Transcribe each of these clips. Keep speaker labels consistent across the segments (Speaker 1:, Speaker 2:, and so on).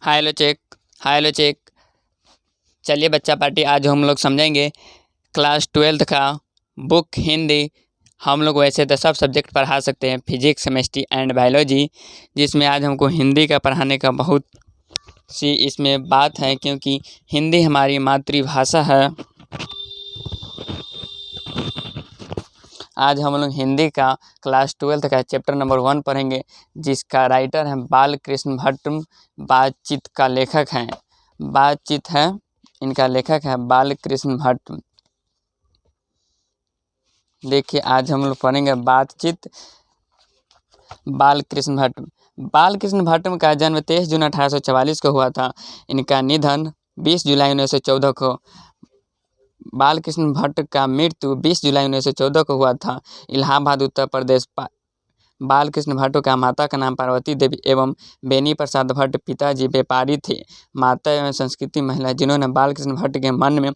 Speaker 1: हाय लो check. चलिए बच्चा party, आज हम लोग समझेंगे क्लास 12th का बुक हिंदी। हम लोग वैसे तो सब सब्जेक्ट पढ़ा सकते हैं, फिजिक्स, केमिस्ट्री एंड बायोलॉजी, जिसमें आज हमको हिंदी का पढ़ाने का बहुत सी इसमें बात है, क्योंकि हिंदी हमारी मातृभाषा है। आज हम लोग हिंदी का क्लास 12th का चैप्टर नंबर 1 पढ़ेंगे, जिसका राइटर है बालकृष्ण भट्ट। बातचीत का लेखक है, बातचीत है इनका लेखक है बालकृष्ण भट्ट। देखिए, आज हम लोग पढ़ेंगे बातचीत। बालकृष्ण भट्ट। बालकृष्ण भट्ट का जन्म 23 जून 1844 को हुआ था। इनका निधन 20 जुलाई 1914 को। बालकृष्ण भट्ट का मृत्यु 20 जुलाई 1914 को हुआ था, इलाहाबाद, उत्तर प्रदेश। बालकृष्ण भट्ट का माता का नाम पार्वती देवी एवं बेनी प्रसाद भट्ट, पिताजी व्यापारी थे। माता एवं संस्कृति महिला, जिन्होंने बालकृष्ण भट्ट के मन में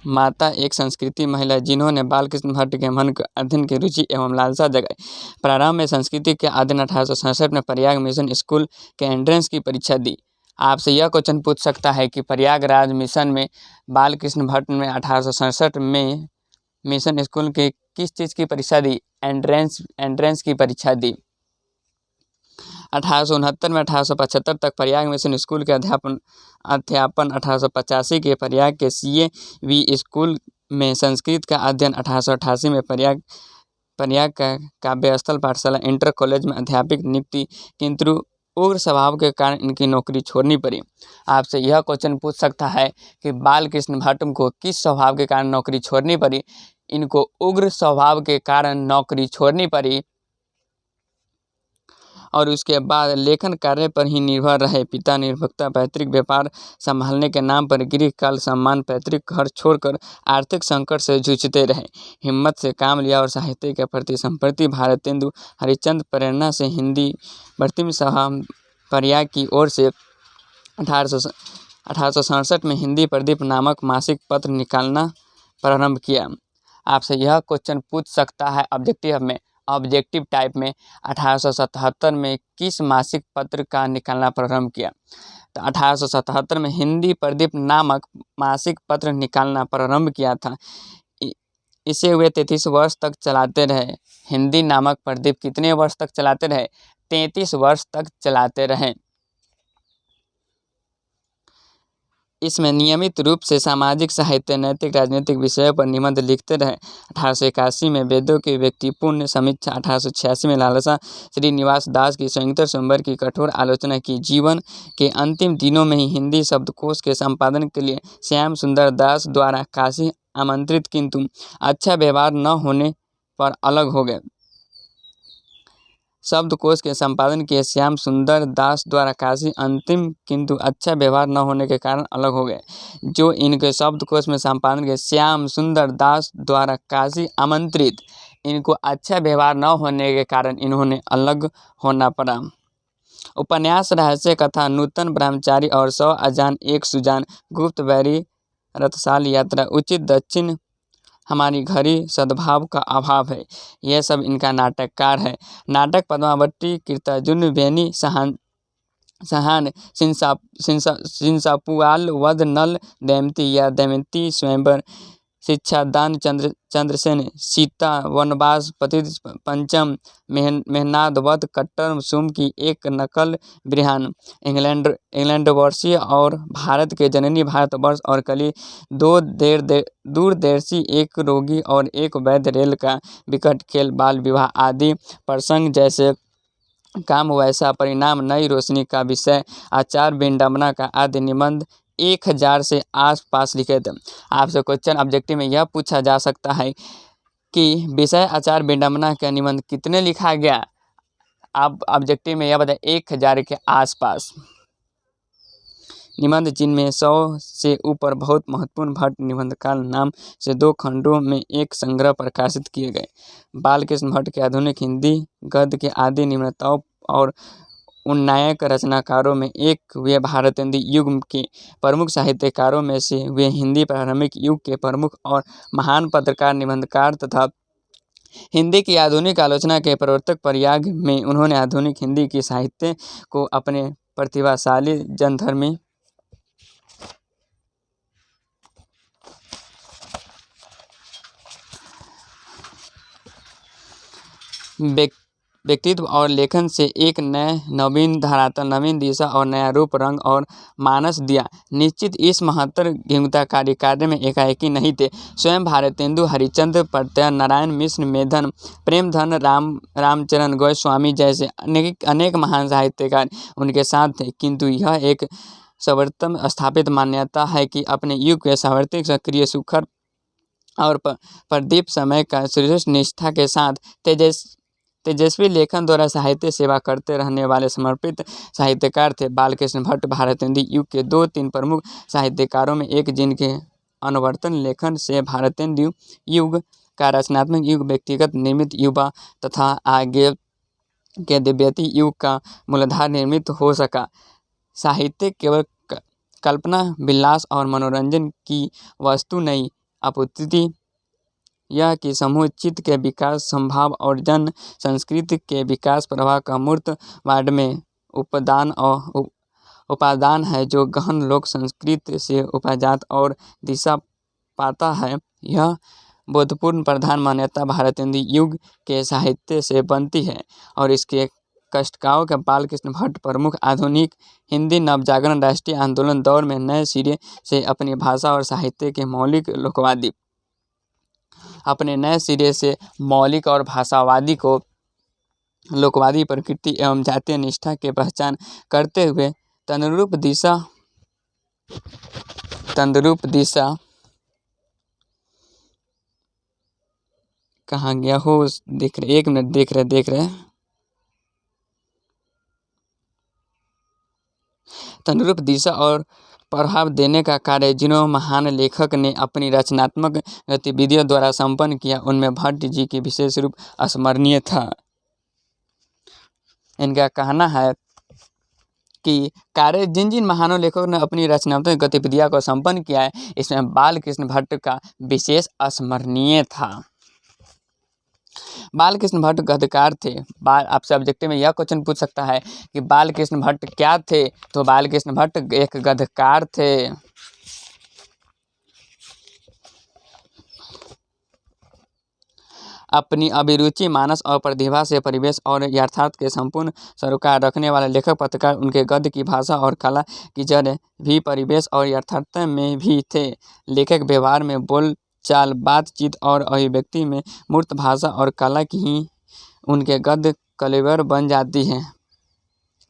Speaker 1: माता एक संस्कृति महिला, जिन्होंने बालकृष्ण भट्ट के मन को अध्ययन की रुचि एवं लालसा जगाई। प्रारंभ में संस्कृति के अध्ययन 1867 में प्रयाग मिशन स्कूल के एंट्रेंस की परीक्षा दी। आपसे यह क्वेश्चन पूछ सकता है कि प्रयागराज मिशन में बालकृष्ण भट्ट ने 1867 में मिशन स्कूल के किस चीज़ की परीक्षा दी? एंट्रेंस की परीक्षा दी। 1869 में 1875 तक प्रयाग मिशन स्कूल के अध्यापन 1885 के प्रयाग के CAV स्कूल में संस्कृत का अध्ययन। 1888 में प्रयाग का काव्यस्थल पाठशाला इंटर कॉलेज में अध्यापक नियुक्ति, किंतु उग्र स्वभाव के कारण इनकी नौकरी छोड़नी पड़ी। आपसे यह क्वेश्चन पूछ सकता है कि बालकृष्ण भट्ट को किस स्वभाव के कारण नौकरी छोड़नी पड़ी? इनको उग्र स्वभाव के कारण नौकरी छोड़नी पड़ी और उसके बाद लेखन कार्य पर ही निर्भर रहे। पिता निर्भरता, पैतृक व्यापार संभालने के नाम पर गृह काल सम्मान, पैतृक घर छोड़कर आर्थिक संकट से जूझते रहे। हिम्मत से काम लिया और साहित्य के प्रति संप्रति भारतेंदु हरिश्चंद्र प्रेरणा से हिंदी प्रतिम सभा प्रयाग की ओर से 1867 में हिंदी प्रदीप नामक मासिक पत्र निकालना प्रारंभ किया। आपसे यह क्वेश्चन पूछ सकता है ऑब्जेक्टिव टाइप में 1877 में किस मासिक पत्र का निकालना प्रारंभ किया? तो 1877 में हिंदी प्रदीप नामक मासिक पत्र निकालना प्रारंभ किया था। इसे वे 33 वर्ष तक चलाते रहे। हिंदी नामक प्रदीप कितने वर्ष तक चलाते रहे? 33 वर्ष तक चलाते रहे। इसमें नियमित रूप से सामाजिक, साहित्य, नैतिक, राजनीतिक विषयों पर निबंध लिखते रहे। 1881 में वेदों की व्यक्तिपूर्ण समीक्षा, 1886 में लालसा श्रीनिवास दास की संयुक्त स्वयंवर की कठोर आलोचना की। जीवन के अंतिम दिनों में ही हिंदी शब्दकोश के संपादन के लिए श्याम सुंदर दास द्वारा काशी आमंत्रित, किंतु अच्छा व्यवहार न होने पर अलग हो गए। शब्दकोश के संपादन के श्याम सुंदर दास द्वारा काशी अंतिम, किंतु अच्छा व्यवहार न होने के कारण अलग हो गए। जो इनके शब्दकोश में संपादन के श्याम सुंदर दास द्वारा काशी आमंत्रित, इनको अच्छा व्यवहार न होने के कारण इन्होंने अलग होना पड़ा। उपन्यास, रहस्य कथा, नूतन ब्रह्मचारी और 100 अजान एक सुजान, गुप्त बैरी, रथशाल यात्रा, उचित दक्षिण, हमारी घड़ी, सद्भाव का अभाव है, यह सब इनका नाटककार है। नाटक पद्मावती, कीर्तार्जुन, बेनी, सहान, सिंसापुआल, वध, नल, दमयंती या दमयंती स्वयंवर, शिक्षादान, चंद्रसेन, सीता, वनवास, पतित पंचम, मेहनाद वध, कट्टर, सुम की एक नकल, बिरहान, इंग्लैंडवर्षीय और भारत के जननी, भारतवर्ष और कली, दूरदर्शी, एक रोगी और एक वैद्य, रेल का विकट खेल, बाल विवाह आदि प्रसंग जैसे काम वैसा परिणाम, नई रोशनी का विषय, आचार विडंबना का आदि निबंध 1000 से आसपास लिखे थे। आपसे क्वेश्चन ऑब्जेक्टिव में यह पूछा जा सकता है कि विषय आचार विडंबना का निबंध कितने लिखा गया? आप ऑब्जेक्टिव में यह बताएं 1000 के आसपास निबंध, जिनमें 100 से ऊपर बहुत महत्वपूर्ण भट्ट निबंधकाल नाम से 2 खंडों में एक संग्रह प्रकाशित किए गए। बालकृष्ण भट्ट के आधुनिक हिंदी गद्य के आदि निम्नताओं और उन्नायक रचनाकारों में एक वे भारतेंदु युग के प्रमुख साहित्यकारों में से वे हिंदी प्रारंभिक युग के प्रमुख और महान पत्रकार, निबंधकार तथा हिंदी की आधुनिक आलोचना के प्रवर्तक प्रयाग में उन्होंने आधुनिक हिंदी की साहित्य को अपने प्रतिभाशाली जनधर्मी व्यक्तित्व और लेखन से एक नए नवीन धरातल, नवीन दिशा और नया रूप, रंग और मानस दिया। निश्चित इस महत्तर हिंगुताकारी कार्य में एकाएकी नहीं थे। स्वयं भारतेंदु हरिश्चंद्र, प्रत्यय नारायण मिश्र, मेधन प्रेमधन, रामचरण गोस्वामी जैसे अनेक महान साहित्यकार उनके साथ थे, किंतु यह एक सर्वोत्तम स्थापित मान्यता है कि अपने युग के सार्वत्रिक, सक्रिय, सुखद और प्रदीप समय का श्रेष्ठ निष्ठा के साथ तेजस्वी लेखन द्वारा साहित्य सेवा करते रहने वाले समर्पित साहित्यकार थे। बालकृष्ण भट्ट भारतेंदु युग के 2-3 प्रमुख साहित्यकारों में एक, जिनके अनुवर्तन लेखन से भारतेंदु युग का रचनात्मक युग, व्यक्तिगत निर्मित युवा तथा आगे के दिव्यति युग का मूलाधार निर्मित हो सका। साहित्य केवल कल्पना, विलास और मनोरंजन की वस्तु नहीं, अपितु यह कि समूह चित्त के विकास, संभाव और जन संस्कृति के विकास प्रवाह का मूर्त वाड में उपादान है, जो गहन लोक संस्कृति से उपजात और दिशा पाता है। यह बोधपूर्ण प्रधान मान्यता भारतेंदु युग के साहित्य से बनती है और इसके कष्टकाओं के बालकृष्ण भट्ट प्रमुख आधुनिक हिंदी नवजागरण राष्ट्रीय आंदोलन दौर में नए सिरे से अपनी भाषा और साहित्य के मौलिक और भाषावादी को लोकवादी प्रकृति एवं जातीय निष्ठा के पहचान करते हुए तदनुरूप दिशा कहाँ गया हो, देख रहे, 1 मिनट, देख रहे तदनुरूप दिशा और प्रभाव देने का कार्य जिन्हों महान लेखक ने अपनी रचनात्मक गतिविधियों द्वारा संपन्न किया, उनमें भट्ट जी की विशेष रूप स्मरणीय था। इनका कहना है कि कार्य जिन महानों लेखकों ने अपनी रचनात्मक गतिविधियों को संपन्न किया है, इसमें बालकृष्ण भट्ट का विशेष स्मरणीय था। बालकृष्ण भट्ट गद्यकार थे। आपसे ऑब्जेक्टिव में यह क्वेश्चन पूछ सकता है कि बालकृष्ण भट्ट क्या थे, तो बालकृष्ण भट्ट एक गद्यकार थे। अपनी अभिरुचि, मानस और प्रतिभा से परिवेश और यथार्थ के संपूर्ण सरोकार रखने वाले लेखक पत्रकार, उनके गद्य की भाषा और कला की जड़ भी परिवेश और यथार्थ में भी थे। लेखक व्यवहार में, बोल चाल, बातचीत और अभिव्यक्ति में मूर्त भाषा और कला की ही उनके गद्य कलेवर बन जाती है।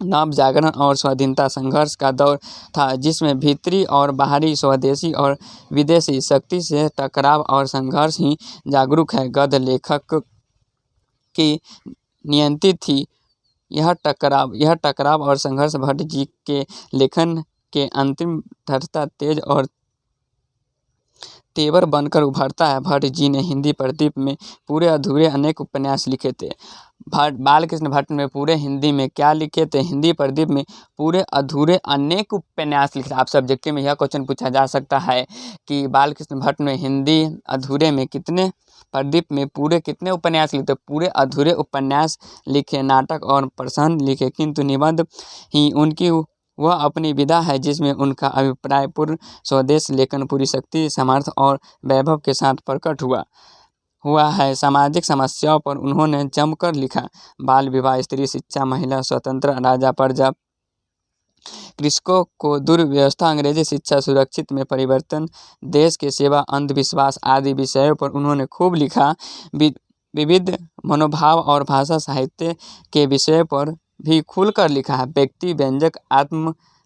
Speaker 1: नव जागरण और स्वाधीनता संघर्ष का दौर था, जिसमें भीतरी और बाहरी, स्वदेशी और विदेशी शक्ति से टकराव और संघर्ष ही जागरूक है गद्य लेखक की नियति थी। यह टकराव और संघर्ष भट्ट जी के लेखन के अंतिम धरता तेज और तेवर बनकर उभरता है। भट्ट जी ने हिंदी प्रदीप में पूरे अधूरे अनेक उपन्यास लिखे थे। बालकृष्ण भट्ट ने पूरे हिंदी में क्या लिखे थे? हिंदी प्रदीप में पूरे अधूरे अनेक उपन्यास लिखे थे। आप सब्जेक्ट में यह क्वेश्चन पूछा जा सकता है कि बालकृष्ण भट्ट ने हिंदी अधूरे में कितने, प्रदीप में पूरे कितने उपन्यास लिखे? पूरे अधूरे उपन्यास लिखे, नाटक और प्रसंग लिखे, किंतु निबंध ही उनकी वह अपनी विधा है जिसमें उनका अभिप्राय पूर्ण स्वदेश लेखन पूरी शक्ति, सामर्थ्य और वैभव के साथ प्रकट हुआ है। सामाजिक समस्याओं पर उन्होंने जमकर लिखा। बाल विवाह, स्त्री शिक्षा, महिला स्वतंत्र, राजा प्रजा, कृषकों को दुर्व्यवस्था, अंग्रेजी शिक्षा सुरक्षित में परिवर्तन, देश की सेवा, अंधविश्वास आदि विषयों पर उन्होंने खूब लिखा। विविध मनोभाव और भाषा साहित्य के विषय पर भी खुलकर लिखा है। व्यक्ति व्यंजक,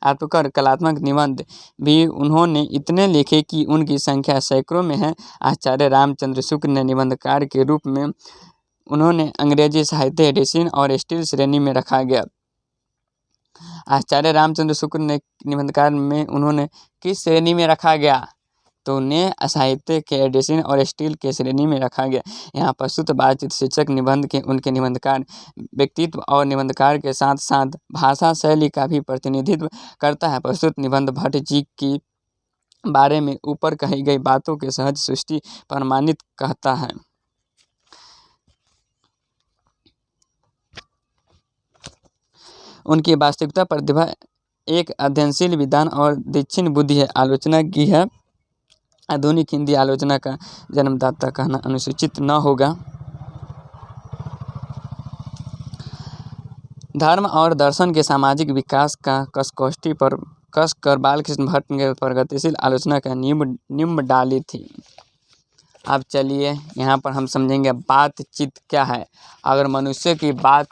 Speaker 1: आत्मकर कलात्मक निबंध भी उन्होंने इतने लिखे कि उनकी संख्या सैकड़ों में है। आचार्य रामचंद्र शुक्ल ने निबंधकार के रूप में उन्होंने अंग्रेजी साहित्य एडिशन और स्टील श्रेणी में रखा गया। आचार्य रामचंद्र शुक्ल ने निबंधकार में उन्होंने किस श्रेणी में रखा गया? तो उन्हें साहित्य के एडिशन और स्टील के श्रेणी में रखा गया। यहाँ प्रस्तुत बातचीत शीर्षक निबंध के उनके निबंधकार व्यक्तित्व और निबंधकार के साथ साथ भाषा शैली का भी प्रतिनिधित्व करता है। प्रस्तुत निबंध भट्ट जी की बारे में ऊपर कही गई बातों के सहज सृष्टि प्रमाणित कहता है। उनकी वास्तविकता प्रतिभा एक अध्ययनशील विद्वान और दक्षिण बुद्धि है। आलोचना की है। आधुनिक हिंदी आलोचना का जन्मदाता कहना अनुचित न होगा। धर्म और दर्शन के सामाजिक विकास का कसौटी पर कसकर बालकृष्ण भट्ट ने प्रगतिशील आलोचना का नींव डाली थी। अब चलिए यहाँ पर हम समझेंगे बातचीत क्या है। अगर मनुष्य की बात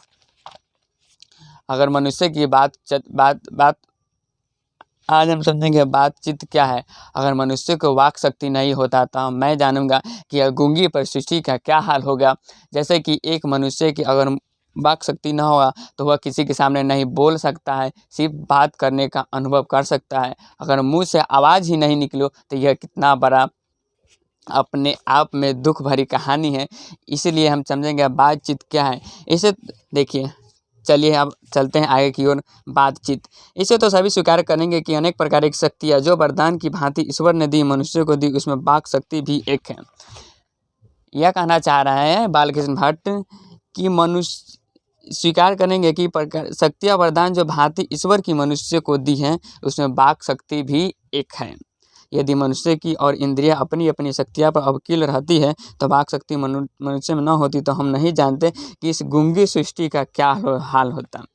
Speaker 1: आज हम समझेंगे बातचीत क्या है। अगर मनुष्य को वाक शक्ति नहीं होता तो मैं जानूंगा कि गूंगी पर सृष्टि का क्या हाल होगा। जैसे कि एक मनुष्य की अगर वाक शक्ति न होगा तो वह किसी के सामने नहीं बोल सकता है, सिर्फ बात करने का अनुभव कर सकता है। अगर मुंह से आवाज़ ही नहीं निकलो तो यह कितना बड़ा अपने आप में दुख भरी कहानी है। इसलिए हम समझेंगे बातचीत क्या है। इसे देखिए, चलिए अब चलते हैं आगे की ओर। बातचीत, इसे तो सभी स्वीकार करेंगे कि अनेक प्रकार की शक्तियाँ जो वरदान की भांति ईश्वर ने दी मनुष्य को दी, उसमें वाक शक्ति भी एक है। यह कहना चाह रहा है बालकृष्ण भट्ट कि मनुष्य स्वीकार करेंगे कि शक्तियाँ वरदान जो भांति ईश्वर की मनुष्य को दी हैं, उसमें वाक शक्ति भी एक है। यदि मनुष्य की और इंद्रियां अपनी अपनी शक्तियाँ पर अवकील रहती है तो वाक शक्ति मनुष्य में न होती तो हम नहीं जानते कि इस गूंगी सृष्टि का क्या हाल होता।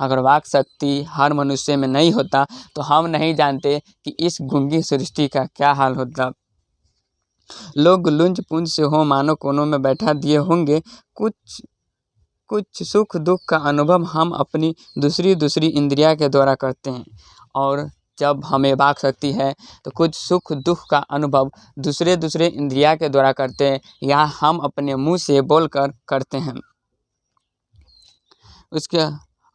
Speaker 1: अगर वाक शक्ति हर मनुष्य में नहीं होता तो हम नहीं जानते कि इस गूंगी सृष्टि का क्या हाल होता। लोग लुंज पुंज से हो मानो कोनों में बैठा दिए होंगे। कुछ सुख दुख का अनुभव हम अपनी दूसरी इंद्रिया के द्वारा करते हैं, और जब हमें वाक शक्ति है तो कुछ सुख दुख का अनुभव दूसरे इंद्रिया के द्वारा करते हैं, या हम अपने मुंह से बोलकर करते हैं। उसके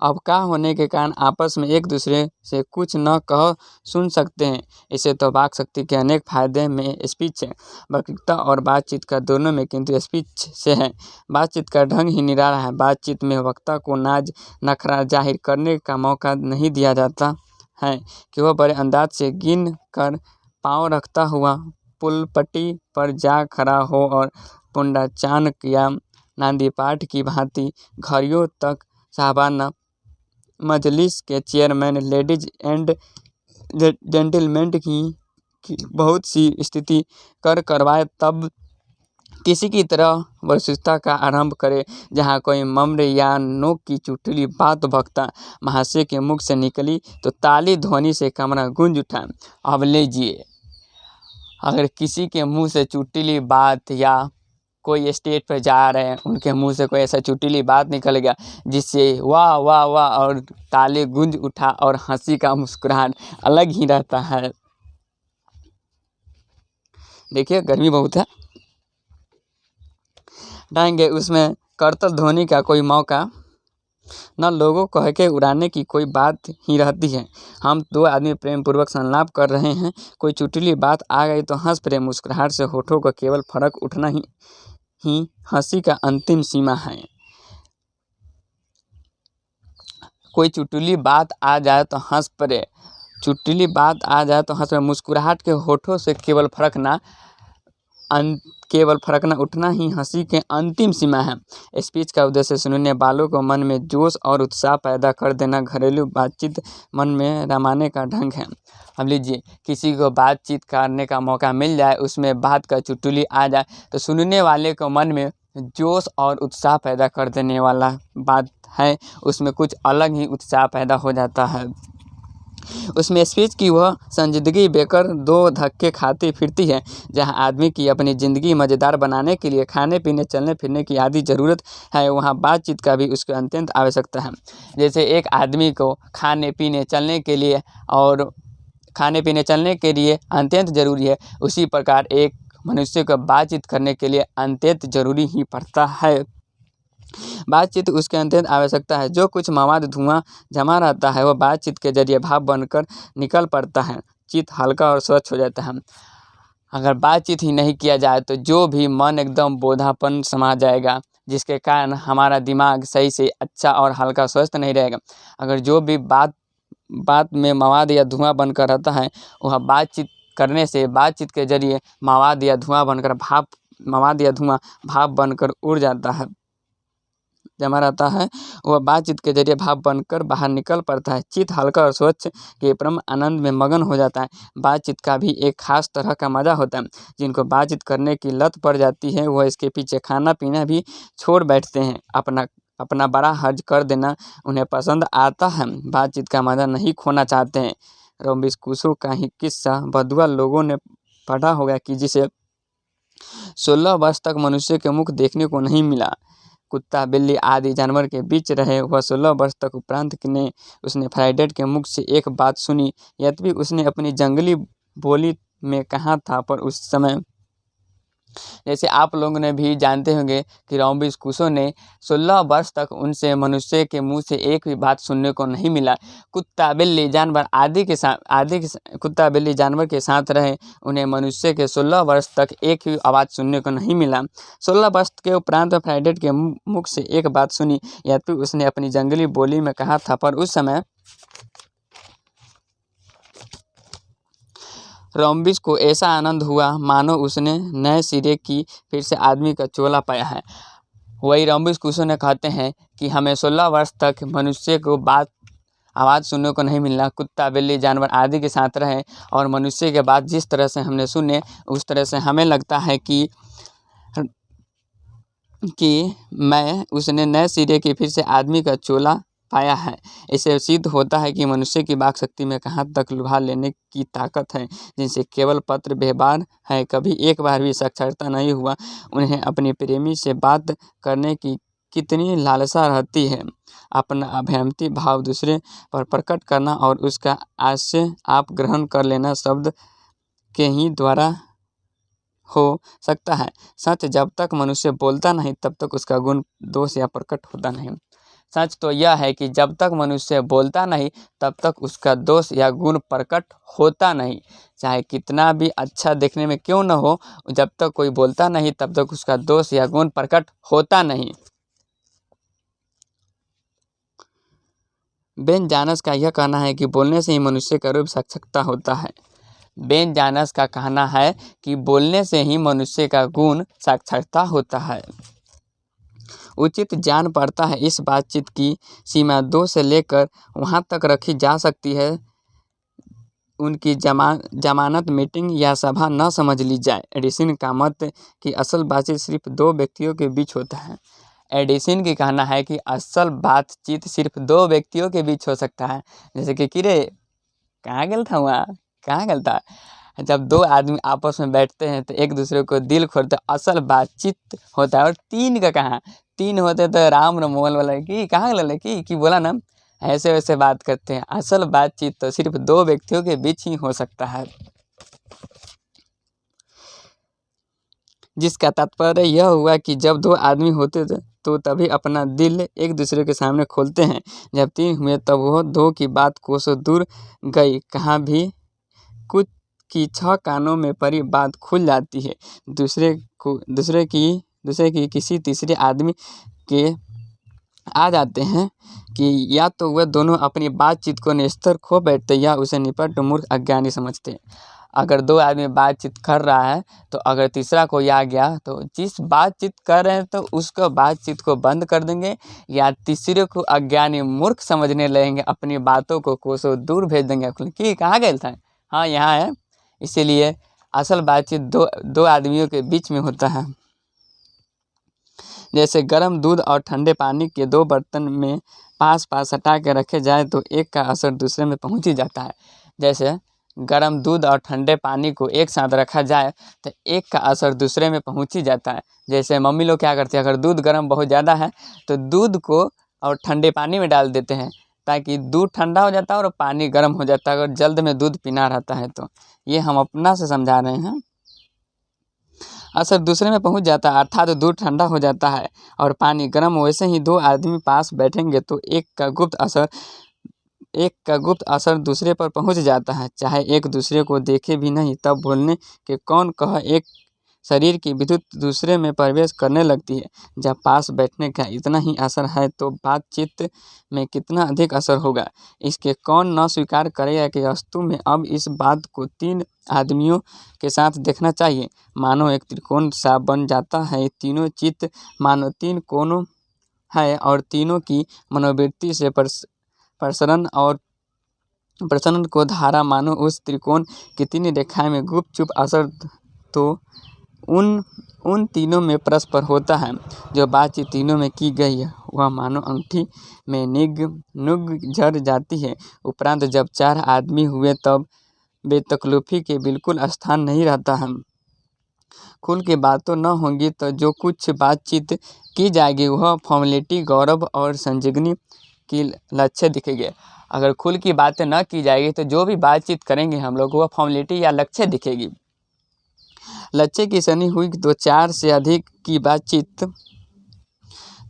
Speaker 1: अवकाश होने के कारण आपस में एक दूसरे से कुछ न कह सुन सकते हैं। इसे तो वाक शक्ति के अनेक फायदे में स्पीच है। वक्तृता और बातचीत का दोनों में किंतु स्पीच से है। बातचीत का ढंग ही निराला है। बातचीत में वक्ता को नाज नखरा जाहिर करने का मौका नहीं दिया जाता है कि वह बड़े अंदाज से गिन कर पाँव रखता हुआ पुलपट्टी पर जा खड़ा हो और पुंडा चाणक या नांदी पाठ की भांति घड़ियों तक साहबाना मजलिस के चेयरमैन लेडीज एंड जेंटलमैन की बहुत सी स्थिति करवाए, तब किसी की तरह वक्तृता का आरंभ करे। जहाँ कोई मम्र या नोक की चुटकुली बात वक्ता महाशय के मुख से निकली तो ताली ध्वनि से कमरा गूंज उठा। अब लीजिए, अगर किसी के मुंह से चुटकुली बात या कोई स्टेज पर जा रहे हैं, उनके मुंह से कोई ऐसा चुटकुली बात निकल गया जिससे वाह वाह वाह और ताली गूंज उठा और हंसी का मुस्कुराहट अलग ही रहता है। देखिए, गर्मी बहुत है, डालेंगे उसमें करतल ध्वनि का कोई मौका न, लोगों कह के उड़ाने की कोई बात ही रहती है। हम दो आदमी प्रेम पूर्वक संलाप कर रहे हैं, कोई चुटकुली बात आ गई तो हंस पड़े। मुस्कुराहट से होठों का केवल फर्क उठना ही हंसी का अंतिम सीमा है। कोई चुटकुली बात आ जाए तो हंस पड़े। चुटकुली बात आ जाए तो हंस पड़े। मुस्कुराहट के होठों से केवल फर्क ना उठना ही हंसी के अंतिम सीमा है। स्पीच का उद्देश्य सुनने वालों को मन में जोश और उत्साह पैदा कर देना। घरेलू बातचीत मन में रमाने का ढंग है। अब लीजिए, किसी को बातचीत करने का मौका मिल जाए, उसमें बात का चुटकुली आ जाए तो सुनने वाले को मन में जोश और उत्साह पैदा कर देने वाला बात है। उसमें कुछ अलग ही उत्साह पैदा हो जाता है। उसमें स्पीच की वह संजीदगी बेकर दो धक्के खाती फिरती है। जहाँ आदमी की अपनी ज़िंदगी मज़ेदार बनाने के लिए खाने पीने चलने फिरने की आदि ज़रूरत है, वहाँ बातचीत का भी उसकी अत्यंत आवश्यकता है। जैसे एक आदमी को खाने पीने चलने के लिए अत्यंत ज़रूरी है, उसी प्रकार एक मनुष्य को बातचीत करने के लिए अत्यंत ज़रूरी ही पड़ता है। बातचीत उसके अत्यंत आवश्यकता है। जो कुछ मवाद धुआं जमा रहता है वह बातचीत के जरिए भाप बनकर निकल पड़ता है। चित्त हल्का और स्वच्छ हो जाता है। अगर बातचीत ही नहीं किया जाए तो जो भी मन एकदम बोधापन समा जाएगा, जिसके कारण हमारा दिमाग सही से अच्छा और हल्का स्वस्थ नहीं रहेगा। अगर जो भी बात में मवाद या धुआं बनकर रहता है, वह बातचीत करने से बातचीत के जरिए मवाद या धुआं भाप बनकर उड़ जाता है। जमा रहता है वह बातचीत के जरिए भाव बनकर बाहर निकल पड़ता है। चित्त हल्का और स्वच्छ के परम आनंद में मगन हो जाता है। बातचीत का भी एक खास तरह का मज़ा होता है। जिनको बातचीत करने की लत पड़ जाती है वह इसके पीछे खाना पीना भी छोड़ बैठते हैं। अपना अपना बड़ा हर्ज कर देना उन्हें पसंद आता है। बातचीत का मज़ा नहीं खोना चाहते हैं। रोबिन्स क्रूसो का ही किस्सा बंधुआ लोगों ने पढ़ा होगा कि जिसे 16 वर्ष तक मनुष्य के मुख देखने को नहीं मिला। कुत्ता बिल्ली आदि जानवर के बीच रहे वह 16 वर्ष तक उपरांत ने उसने फ्राइडेट के मुख से एक बात सुनी। यद्यपि उसने अपनी जंगली बोली में कहा था, पर उस समय जैसे आप लोगों ने भी जानते होंगे कि रोबिन्स क्रूसो ने 16 वर्ष तक उनसे मनुष्य के मुंह से एक भी बात सुनने को नहीं मिला। कुत्ता बिल्ली जानवर कुत्ता बिल्ली जानवर के साथ रहे, उन्हें मनुष्य के 16 वर्ष तक एक भी आवाज़ सुनने को नहीं मिला। 16 वर्ष के उपरांत फ्राइडेट के मुख से एक बात सुनी। यद्यपि उसने अपनी जंगली बोली में कहा था, पर उस समय रोबिन्स को ऐसा आनंद हुआ मानो उसने नए सिरे की फिर से आदमी का चोला पाया है। वही रोबिन्स क्रूसो ने कहते हैं कि हमें 16 वर्ष तक मनुष्य को आवाज़ सुनने को नहीं मिला। कुत्ता बिल्ली जानवर आदि के साथ रहे और मनुष्य के बात जिस तरह से हमने सुने उस तरह से हमें लगता है कि मैं उसने नए सिरे की फिर से आदमी का चोला पाया है। इससे सिद्ध होता है कि मनुष्य की वाक शक्ति में कहाँ तक लुभा लेने की ताकत है, जिनसे केवल पत्र व्यवहार है, कभी एक बार भी साक्षात्कार नहीं हुआ। उन्हें अपनी प्रेमी से बात करने की कितनी लालसा रहती है। अपना अभिव्यक्ति भाव दूसरे पर प्रकट करना और उसका आशय आप ग्रहण कर लेना शब्द के ही द्वारा हो सकता है। सच जब तक मनुष्य बोलता नहीं तब तक उसका गुण दोष या प्रकट होता नहीं। सच तो यह है कि जब तक मनुष्य बोलता नहीं तब तक उसका दोष या गुण प्रकट होता नहीं। चाहे कितना भी अच्छा देखने में क्यों न हो, जब तक कोई बोलता नहीं तब तक उसका दोष या गुण प्रकट होता नहीं। बेन जानस का यह कहना है कि बोलने से ही मनुष्य का रूप साक्षात्कार होता है। बेन जानस का कहना है कि बोलने से ही मनुष्य का गुण साक्षात्कार होता है। उचित जान पड़ता है इस बातचीत की सीमा 2 से लेकर वहाँ तक रखी जा सकती है उनकी जमानत मीटिंग या सभा न समझ ली जाए। एडिसन का मत कि असल बातचीत सिर्फ 2 व्यक्तियों के बीच होता है। एडिसन की कहना है कि असल बातचीत सिर्फ 2 व्यक्तियों के बीच हो सकता है। जैसे कि किरे कहाँ गल था वहाँ कहाँ गल था, जब 2 आदमी आपस में बैठते हैं तो एक दूसरे को दिल खोलते असल बातचीत होता है। और 3 का कहाँ, 3 होते तो राम रमोल वाला कि कहाँ गल कि बोला ना, ऐसे वैसे बात करते हैं। असल बातचीत तो सिर्फ 2 व्यक्तियों के बीच ही हो सकता है। जिसका तात्पर्य यह हुआ कि जब 2 आदमी होते थे तो तभी अपना दिल एक दूसरे के सामने खोलते हैं। जब 3 हुए तब वह 2 की बात कोसों दूर गई। कहाँ भी कुछ की 6 कानों में पड़ी बात खुल जाती है। दूसरे की किसी तीसरे आदमी के आ जाते हैं कि या तो वह दोनों अपनी बातचीत को निस्तर खो बैठते या उसे निपट मूर्ख अज्ञानी समझते। अगर 2 आदमी बातचीत कर रहा है तो अगर तीसरा कोई आ गया तो जिस बातचीत कर रहे हैं तो उसको बातचीत को बंद कर देंगे या तीसरे को अज्ञानी मूर्ख समझने लगेंगे, अपनी बातों को कोसों दूर भेज देंगे कि कहाँ गए था, हाँ यहाँ है। इसीलिए असल बातचीत 2 आदमियों के बीच में होता है। जैसे गर्म दूध और ठंडे पानी के 2 बर्तन में पास पास हटा के रखे जाए तो एक का असर दूसरे में पहुंच ही जाता है। जैसे गर्म दूध और ठंडे पानी को एक साथ रखा जाए तो एक का असर दूसरे में पहुंच ही जाता है। जैसे मम्मी लोग क्या करते हैं, अगर दूध गर्म बहुत ज़्यादा है तो दूध को और ठंडे पानी में डाल देते हैं ताकि दूध ठंडा हो जाता है और पानी गर्म हो जाता है अगर जल्द में दूध पीना रहता है तो। ये हम अपना से समझा रहे हैं। असर दूसरे में पहुंच जाता है अर्थात दूध ठंडा हो जाता है और पानी गर्म। वैसे ही 2 आदमी पास बैठेंगे तो एक का गुप्त असर दूसरे पर पहुंच जाता है। चाहे एक दूसरे को देखे भी नहीं तब बोलने के कौन कह एक शरीर की विद्युत दूसरे में प्रवेश करने लगती है। जब पास बैठने का इतना ही असर है तो बातचीत में कितना अधिक असर होगा, इसके कौन न स्वीकार करेगा कि वास्तव में अब इस बात को 3 आदमियों के साथ देखना चाहिए। मानो एक त्रिकोण सा बन जाता है। तीनों चित्त मानो 3 कोनों है और तीनों की मनोवृत्ति से प्रसरण को धारा मानो उस त्रिकोण की तीन रेखाएं में गुपचुप असर तो उन तीनों में परस्पर होता है। जो बातचीत तीनों में की गई है वह मानो अंगूठी में नुग झड़ जाती है। उपरांत जब 4 आदमी हुए तब बेतकल्लुफ़ी के बिल्कुल स्थान नहीं रहता है। खुल के बातों न होंगी तो जो कुछ बातचीत की जाएगी वह फॉर्मेलिटी, गौरव और संजीवनी की लक्ष्य दिखेंगे। अगर खुल की बातें न की जाएगी तो जो भी बातचीत करेंगे हम लोग वह फॉर्मेलिटी या लक्ष्य दिखेगी। लक्ष्य की सनी हुई तो 4 से अधिक की बातचीत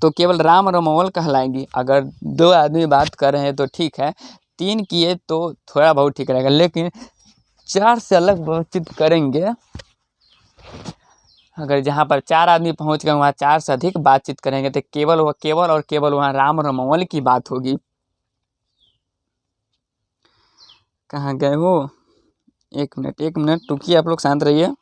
Speaker 1: तो केवल राम रमोल कहलाएगी। अगर 2 आदमी बात कर रहे हैं तो ठीक है, 3 किए तो थोड़ा बहुत ठीक रहेगा, लेकिन 4 से अलग बातचीत करेंगे। अगर जहाँ पर 4 आदमी पहुँच गए वहाँ 4 से अधिक बातचीत करेंगे तो केवल वहाँ राम रमोल की बात होगी। कहाँ गए हो? एक मिनट रुकिए, आप लोग शांत रहिए।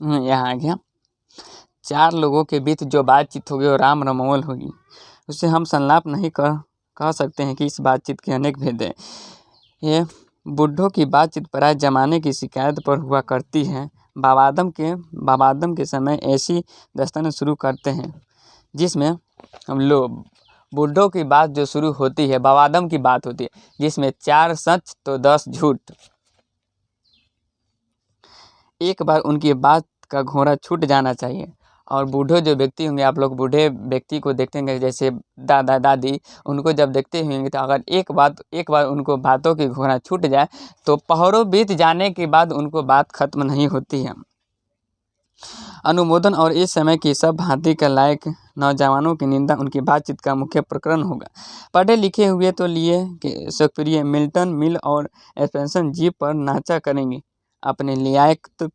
Speaker 1: यहाँ आ गया। 4 लोगों के बीच जो बातचीत होगी वो राम रमोल होगी। उसे हम संलाप नहीं कह सकते हैं कि इस बातचीत के अनेक भेद हैं। ये बुड्ढों की बातचीत पराए जमाने की शिकायत पर हुआ करती है। बाबादम के समय ऐसी दास्तानें शुरू करते हैं जिसमें हम लोग बुड्ढों की बात जो शुरू होती है बाबादम की बात होती है, जिसमें 4 सच तो 10 झूठ। एक बार उनकी बात का घोड़ा छूट जाना चाहिए। और बूढ़े जो व्यक्ति होंगे, आप लोग बूढ़े व्यक्ति को देखेंगे जैसे दादा दादी, उनको जब देखते होंगे तो अगर एक बार उनको बातों की घोड़ा छूट जाए तो पहरों बीत जाने के बाद उनको बात खत्म नहीं होती है। अनुमोदन और इस समय की सब भांति के लायक नौजवानों की निंदा उनकी बातचीत का मुख्य प्रकरण होगा। पढ़े लिखे हुए तो लिए कि शेक्सपियर, मिल्टन, मिल और स्पेंसर जीप पर नाचा करेंगे। अपने लियाकत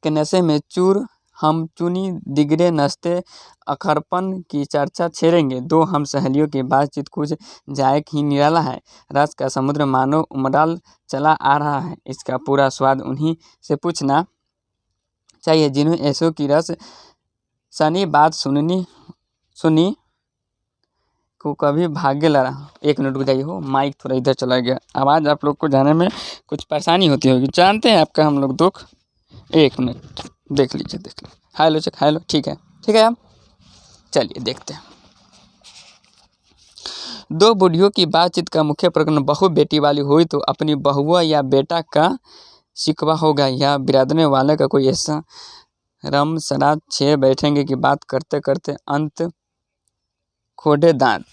Speaker 1: के नशे में चूर हम चुनी दिगरे नस्ते अखरपन की चर्चा छेड़ेंगे। 2 हम सहेलियों की बातचीत कुछ जायक ही निराला है। रस का समुद्र मानो उमड़ाल चला आ रहा है। इसका पूरा स्वाद उन्हीं से पूछना चाहिए जिन्हें ऐसों की रस सनी बात सुनी को कभी भाग्य लड़ा। 1 मिनट रुक जाइए, हो माइक थोड़ा इधर चला गया, आवाज़ आप लोग को जाने में कुछ परेशानी होती होगी, जानते हैं आपका हम लोग दुख। 1 मिनट देख लीजिए। हेलो चेक, हेलो, ठीक है आप चलिए देखते हैं। 2 बुढ़ियों की बातचीत का मुख्य प्रकरण बहू बेटी वाली हुई तो अपनी बहुआ या बेटा का शिकवा होगा या बिरादने वाले का कोई ऐसा रम सरात छे बैठेंगे कि बात करते करते अंत खोड़े दांत।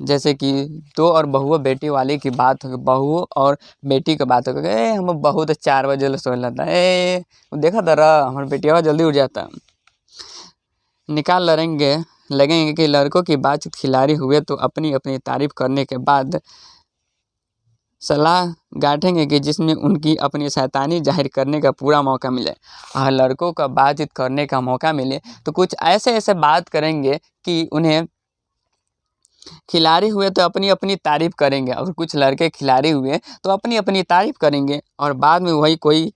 Speaker 1: जैसे कि 2 और बहुआ बेटी वाली की बात होगी, बहू और बेटी की बात होगी। हम बहू तो 4 बजे ले सो लेता है, देखा था रहा हमारे बेटिया जल्दी उठ जाता। निकाल लगेंगे कि लड़कों की बातचीत खिलाड़ी हुए तो अपनी अपनी तारीफ करने के बाद सलाह गांठेंगे कि जिसमें उनकी अपनी शैतानी जाहिर करने का पूरा मौका मिले। और लड़कों का बातचीत करने का मौका मिले तो कुछ ऐसे बात करेंगे कि उन्हें खिलाड़ी हुए तो अपनी अपनी तारीफ करेंगे, और कुछ लड़के खिलाड़ी हुए तो अपनी अपनी तारीफ करेंगे, और बाद में वही कोई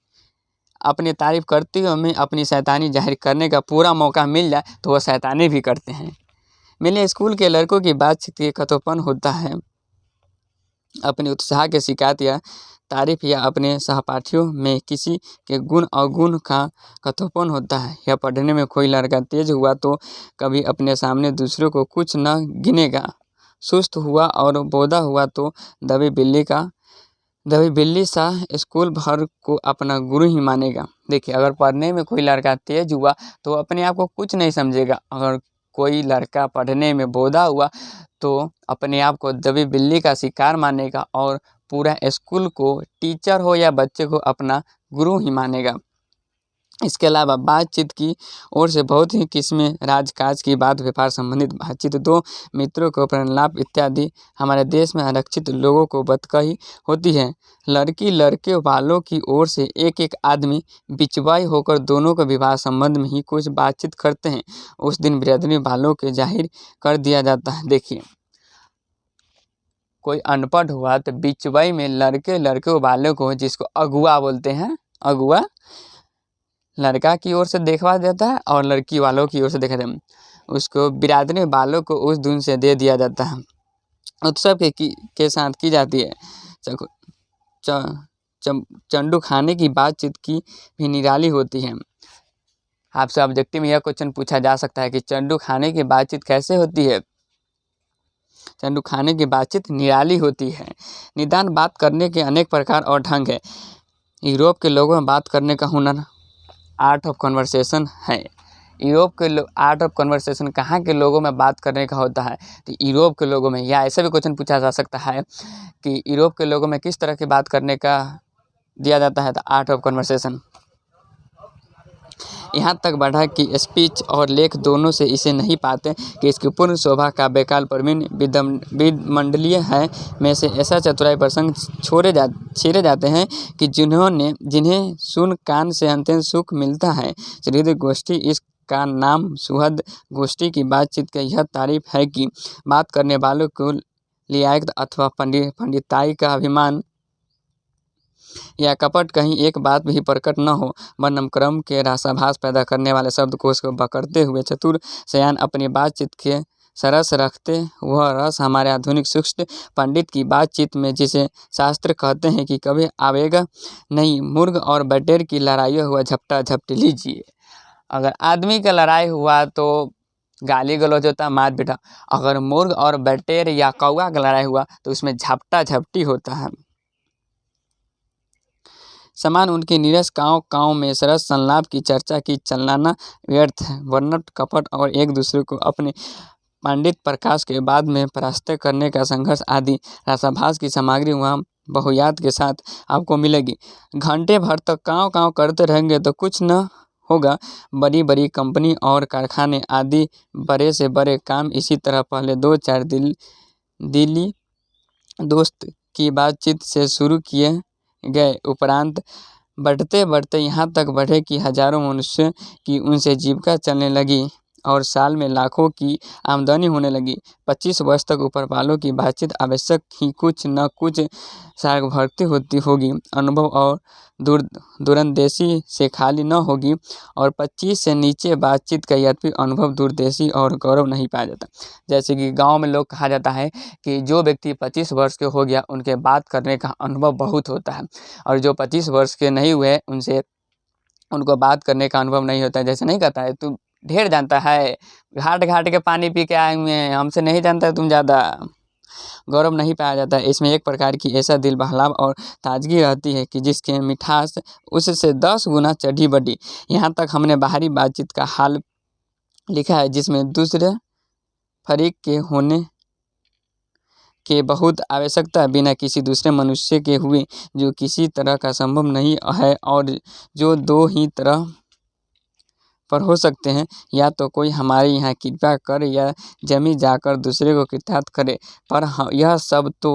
Speaker 1: अपनी तारीफ करते हुए हमें अपनी शैतानी जाहिर करने का पूरा मौका मिल जाए तो वह शैतानी भी करते हैं। मेरे स्कूल के लड़कों की बातचीत के कथोपन होता है अपने उत्साह के शिकायत या तारीफ, या अपने सहपाठियों में किसी के गुण अवगुण का कथोपन होता है। या पढ़ने में कोई लड़का तेज हुआ तो कभी अपने सामने दूसरों को कुछ न गिनेगा, सुस्त हुआ और बोधा हुआ तो दबी बिल्ली का दबी बिल्ली सा स्कूल भर को अपना गुरु ही मानेगा। देखिए, अगर पढ़ने में कोई लड़का तेज हुआ तो अपने आप को कुछ नहीं समझेगा। अगर कोई लड़का पढ़ने में बोधा हुआ तो अपने आप को दबी बिल्ली का शिकार मानेगा और पूरा स्कूल को, टीचर हो या बच्चे को, अपना गुरु ही मानेगा। इसके अलावा बातचीत की ओर से बहुत ही किस्में राजकाज की बात, व्यापार संबंधित बातचीत, दो मित्रों को प्रणलाप इत्यादि हमारे देश में आरक्षित लोगों को बतकही होती है। लड़की लड़के वालों की ओर से एक एक आदमी बिचवाई होकर दोनों को विवाह संबंध में ही कुछ बातचीत करते हैं। उस दिन बिरादरी वालों के जाहिर कर दिया जाता है। देखिए, कोई अनपढ़ हुआ तो बिचवाई में लड़के लड़के वालों को, जिसको अगुआ बोलते हैं, अगुआ लड़का की ओर से देखवा देता है और लड़की वालों की ओर से देखा जाता है, उसको बिरादरी वालों को उस दिन से दे दिया जाता है। उत्सव के साथ की जाती है। चंडू खाने की बातचीत की भी निराली होती है। आपसे ऑब्जेक्टिव में यह क्वेश्चन पूछा जा सकता है कि चंडू खाने की बातचीत कैसे होती है। चंडू खाने की बातचीत निराली होती है। निदान बात करने के अनेक प्रकार और ढंग है। यूरोप के लोगों में बात करने का हुनर आर्ट ऑफ कन्वर्सेशन है। यूरोप के आर्ट ऑफ कन्वर्सेशन कहाँ के लोगों में बात करने का होता है, तो यूरोप के लोगों में। या ऐसा भी क्वेश्चन पूछा जा सकता है कि यूरोप के लोगों में किस तरह की बात करने का दिया जाता है, तो आर्ट ऑफ कन्वर्सेशन। यहाँ तक बढ़ा कि स्पीच और लेख दोनों से इसे नहीं पाते कि इसकी पूर्ण शोभा काव्यकाल प्रवीण विदमंडलीय है में से ऐसा चतुराई प्रसंग छेड़े जाते हैं कि जिन्हें सुन कान से अत्यंत सुख मिलता है। हृदय गोष्ठी इसका नाम सुहद गोष्ठी की बातचीत का यह तारीफ है कि बात करने वालों को लियाकत अथवा पंडिताई का अभिमान या कपट कहीं एक बात भी प्रकट न हो। वर्णम क्रम के रसाभास पैदा करने वाले शब्दकोश को पकड़ते हुए चतुर सयान अपनी बातचीत के सरस रखते। वह रस हमारे आधुनिक सूक्ष्म पंडित की बातचीत में, जिसे शास्त्र कहते हैं कि कभी आवेगा नहीं। मुर्ग और बटेर की लड़ाई हुआ झपटा झपटी लीजिए। अगर आदमी का लड़ाई हुआ तो गाली गलौज होता, मार बेटा। अगर मुर्ग और बटेर या कौवा का लड़ाई हुआ तो उसमें झपटा झपटी होता है। समान उनके नीरस काँव में सरस संलाप की चर्चा की चलना व्यर्थ है। वर्णन कपट और एक दूसरे को अपने पंडित प्रकाश के बाद में परास्त करने का संघर्ष आदि रसाभास की सामग्री वहाँ बहुयात के साथ आपको मिलेगी। घंटे भर तक काँव करते रहेंगे तो कुछ न होगा। बड़ी बड़ी कंपनी और कारखाने आदि बड़े से बड़े काम इसी तरह पहले 2-4 दिली दोस्त की बातचीत से शुरू किए गए, उपरांत बढ़ते बढ़ते यहाँ तक बढ़े कि हजारों मनुष्य की उनसे जीविका चलने लगी और साल में लाखों की आमदनी होने लगी। 25 वर्ष तक ऊपर वालों की बातचीत आवश्यक ही कुछ न कुछ सारभर्ती होती होगी, अनुभव और दूरंदेशी से खाली न होगी। और 25 से नीचे बातचीत का यद्यपि अनुभव, दूरदेशी और गौरव नहीं पाया जाता। जैसे कि गांव में लोग कहा जाता है कि जो व्यक्ति 25 वर्ष के हो गया उनके बात करने का अनुभव बहुत होता है, और जो 25 वर्ष के नहीं हुए उनको बात करने का अनुभव नहीं होता है। जैसे नहीं कहता है, तू ढेर जानता है, घाट घाट के पानी पी के आए हुए हैं, हमसे नहीं जानता है तुम ज़्यादा। गौरव नहीं पाया जाता है। इसमें एक प्रकार की ऐसा दिल बहलाव और ताजगी रहती है कि जिसके मिठास उससे 10 गुना चढ़ी बढ़ी। यहाँ तक हमने बाहरी बातचीत का हाल लिखा है जिसमें दूसरे फरीक के होने के बहुत आवश्यकता बिना किसी दूसरे मनुष्य के हुए, जो किसी तरह का संभव नहीं है और जो दो ही तरह पर हो सकते हैं, या तो कोई हमारे यहाँ कृपा कर या जमी जाकर दूसरे को कृतार्थ करे। पर यह सब तो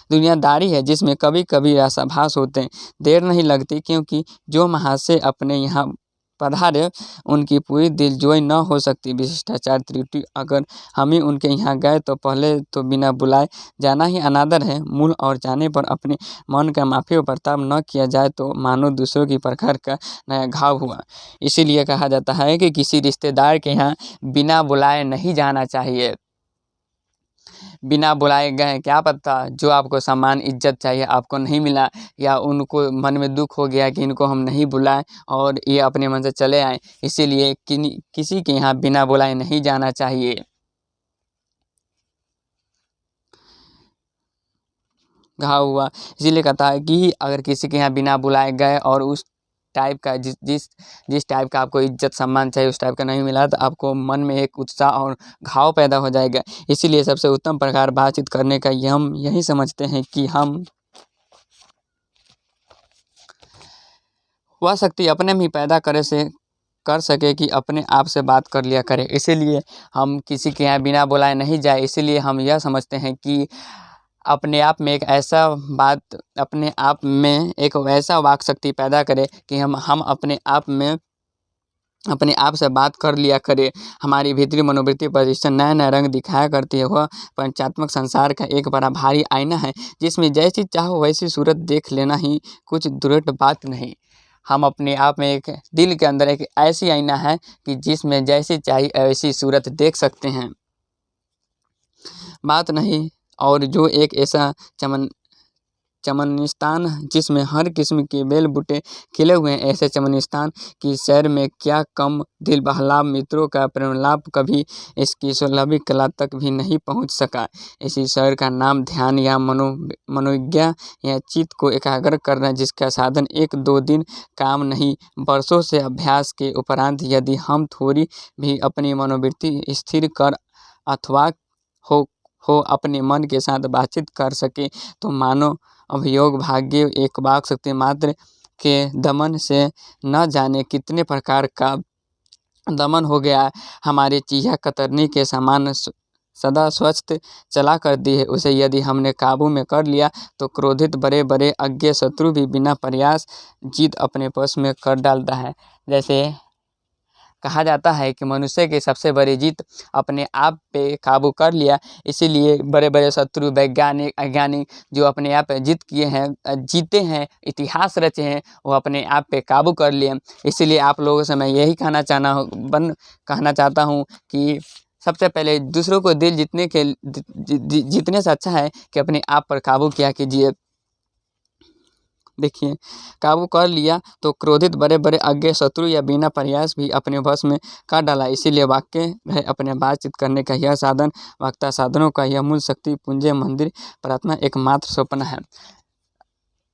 Speaker 1: दुनियादारी है जिसमें कभी कभी रसाभास होते हैं। देर नहीं लगती, क्योंकि जो महाशय अपने यहाँ पधारे उनकी पूरी दिलजोई न हो सकती। विशिष्टाचार त्रुटि, अगर हम ही उनके यहाँ गए तो पहले तो बिना बुलाए जाना ही अनादर है। मूल और जाने पर अपने मन का माफी बर्ताव न किया जाए तो मानो दूसरों की प्रखर का नया घाव हुआ। इसीलिए कहा जाता है कि किसी रिश्तेदार के यहाँ बिना बुलाए नहीं जाना चाहिए। बिना बुलाए गए, क्या पता जो आपको सम्मान इज्जत चाहिए आपको नहीं मिला, या उनको मन में दुख हो गया कि इनको हम नहीं बुलाए और ये अपने मन से चले आए। इसीलिए किसी के यहाँ बिना बुलाए नहीं जाना चाहिए। घाव हुआ। इसीलिए कहता है कि अगर किसी के यहाँ बिना बुलाए गए और उस टाइप का जिस टाइप का आपको इज्जत सम्मान चाहिए उस टाइप का नहीं मिला तो आपको मन में एक उत्साह और घाव पैदा हो जाएगा। इसीलिए सबसे उत्तम प्रकार बातचीत करने का हम यही समझते हैं कि हम वह शक्ति अपने में ही पैदा कर सके कि अपने आप से बात कर लिया करे। इसीलिए हम किसी के यहाँ बिना बुलाए नहीं जाए। इसीलिए हम यह समझते हैं कि अपने आप में अपने आप में एक वैसा वाक शक्ति पैदा करे कि हम अपने आप से बात कर लिया करे। हमारी भीतरी मनोवृत्ति परिवर्तन नया नया रंग दिखाया करती है। वह पंचात्मक संसार का एक बड़ा भारी आईना है जिसमें जैसी चाहो वैसी सूरत देख लेना ही कुछ दुर्लभ बात नहीं। हम अपने आप में एक दिल के अंदर एक ऐसी आईना है कि जिसमें जैसी चाहिए वैसी सूरत देख सकते हैं, बात नहीं। और जो एक ऐसा चमनिस्तान जिसमें हर किस्म के बेल बूटे खिले हुए हैं, ऐसे चमनिस्तान की सैर में क्या कम दिल बहलाव मित्रों का प्रेमलाप कभी इसकी सुलभी कला तक भी नहीं पहुंच सका। इसी सैर का नाम ध्यान या मनोविज्ञा या चित्त को एकाग्र करना, जिसका साधन 1-2 दिन काम नहीं, वर्षों से अभ्यास के उपरांत यदि हम थोड़ी भी अपनी मनोवृत्ति स्थिर कर अथवा हो अपने मन के साथ बातचीत कर सके तो मानो अभियोग भाग्य एक वाक शक्ति मात्र के दमन से न जाने कितने प्रकार का दमन हो गया। हमारे चीहा कतरनी के समान सदा स्वस्थ चला करती है। उसे यदि हमने काबू में कर लिया तो क्रोधित बड़े बड़े अज्ञे शत्रु भी बिना प्रयास जीत अपने वश में कर डालता है। जैसे कहा जाता है कि मनुष्य की सबसे बड़ी जीत अपने आप पे काबू कर लिया। इसीलिए बड़े बड़े शत्रु वैज्ञानिक अज्ञानिक जो अपने आप पे जीते हैं, इतिहास रचे हैं, वो अपने आप पे काबू कर लिए। इसीलिए आप लोगों से मैं यही कहना चाहता हूँ कि सबसे पहले दूसरों को दिल जीतने से अच्छा है कि अपने आप पर काबू किया कीजिए। देखिए, काबू कर लिया तो क्रोधित बड़े बड़े अज्ञे शत्रु या बिना प्रयास भी अपने वश में कर डाला। इसीलिए वाक्य है अपने बातचीत करने का यह साधन, वक्ता साधनों का यह मूल शक्ति पुंज मंदिर प्रार्थना एकमात्र स्वप्न है।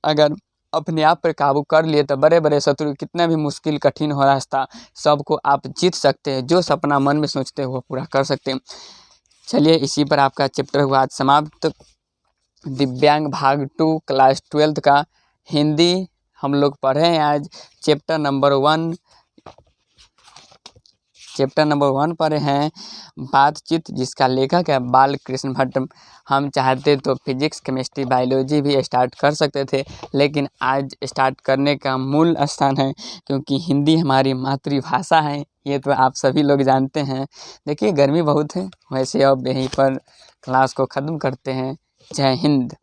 Speaker 1: अगर अपने आप पर काबू कर लिए तो बड़े बड़े शत्रु कितना भी मुश्किल कठिन हो रास्ता सबको आप जीत सकते हैं। जो सपना मन में सोचते हैं वो पूरा कर सकते हैं। चलिए, इसी पर आपका चैप्टर हुआ आज समाप्त। दिव्यांग भाग 2 क्लास 12 का हिंदी हम लोग पढ़े हैं। आज चैप्टर नंबर 1 पढ़े हैं बातचीत, जिसका लेखक है बालकृष्ण भट्ट। हम चाहते तो फिजिक्स केमिस्ट्री बायोलॉजी भी स्टार्ट कर सकते थे, लेकिन आज स्टार्ट करने का मूल स्थान है क्योंकि हिंदी हमारी मातृभाषा है। ये तो आप सभी लोग जानते हैं। देखिए, गर्मी बहुत है। वैसे अब यहीं पर क्लास को ख़त्म करते हैं। जय हिंद।